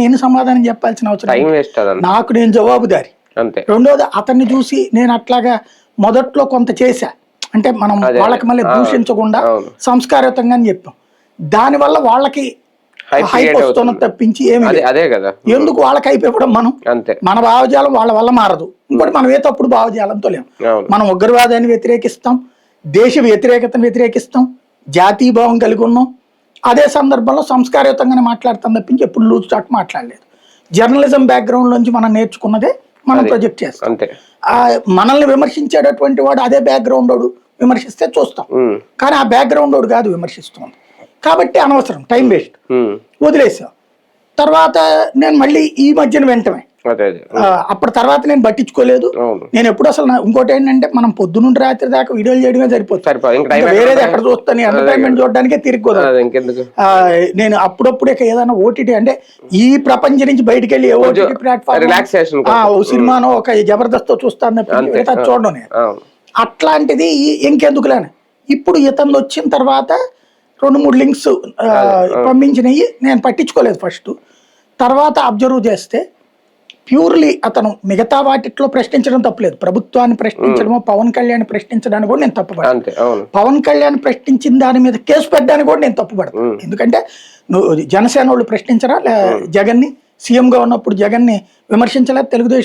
నేను సమాధానం చెప్పాల్సిన అవసరం నాకు నేను జవాబుదారి. రెండోది అతన్ని చూసి నేను అట్లాగా మొదట్లో కొంత చేశా అంటే మనం వాళ్ళకి మళ్ళీ దూషించకుండా సంస్కారయుతంగా అని చెప్పాం. దానివల్ల వాళ్ళకి హైప్ వస్తున్నది తప్పించి ఏమి ఎందుకు వాళ్ళకి హైప్ ఇవ్వడం. మన భావజాలం వాళ్ళ వల్ల మారదు. ఇంకోటి మనం ఏ తప్పుడు భావజాలంతో లేము. మనం ఉగ్రవాదాన్ని వ్యతిరేకిస్తాం, దేశ వ్యతిరేకతను వ్యతిరేకిస్తాం, జాతీయ భావం కలిగి ఉన్నాం. అదే సందర్భంలో సంస్కారయుతంగానే మాట్లాడతాం తప్పించి ఎప్పుడు లూజ్ టాక్ మాట్లాడలేదు. జర్నలిజం బ్యాక్గ్రౌండ్ నుంచి మనం నేర్చుకున్నదే మనం ప్రొజెక్ట్ చేస్తాం. మనల్ని విమర్శించేటటువంటి వాడు అదే బ్యాక్గ్రౌండ్ వాడు విమర్శిస్తే చూస్తాం, కానీ ఆ బ్యాక్గ్రౌండ్ వాడు కాదు విమర్శిస్తుంది. కాబట్టి అనవసరం, టైం వేస్ట్, వదిలేసాం. తర్వాత నేను మళ్ళీ ఈ మధ్యన వెంటనే అప్పటి తర్వాత నేను పట్టించుకోలేదు. నేను ఎప్పుడు అసలు ఇంకోటి ఏంటంటే మనం పొద్దునుండి రాత్రి దాకా వీడియోలు చేయడమే సరిపోతుంది. వేరేది ఎక్కడ చూస్తాను, ఎంటర్టైన్మెంట్ చూడడానికే తిరిగి నేను అప్పుడప్పుడు ఏదైనా ఓటీటీ అంటే ఈ ప్రపంచం నుంచి బయటకు వెళ్ళి ఏ ఓటీటీ ప్లాట్ఫామ్ సినిమానో ఒక జబర్దస్త్ చూస్తాను చూడడం నేను. అట్లాంటిది ఇంకెందుకులేని ఇప్పుడు ఇతను వచ్చిన తర్వాత 2-3 లింక్స్ పంపించినవి నేను పట్టించుకోలేదు ఫస్ట్. తర్వాత అబ్జర్వ్ చేస్తే ప్యూర్లీ అతను మిగతా వాటిలో ప్రశ్నించడం తప్పలేదు. ప్రభుత్వాన్ని ప్రశ్నించడమో పవన్ కళ్యాణ్ ప్రశ్నించడానికి కూడా నేను తప్పుపడతాను. పవన్ కళ్యాణ్ ప్రశ్నించిన దాని మీద కేసు పెట్టడానికి కూడా నేను తప్పుపడతాను. ఎందుకంటే నువ్వు జనసేన వాళ్ళు ప్రశ్నించరా జగన్ని, సీఎంగా ఉన్నప్పుడు జగన్ని విమర్శించలేదు తెలుగుదేశం.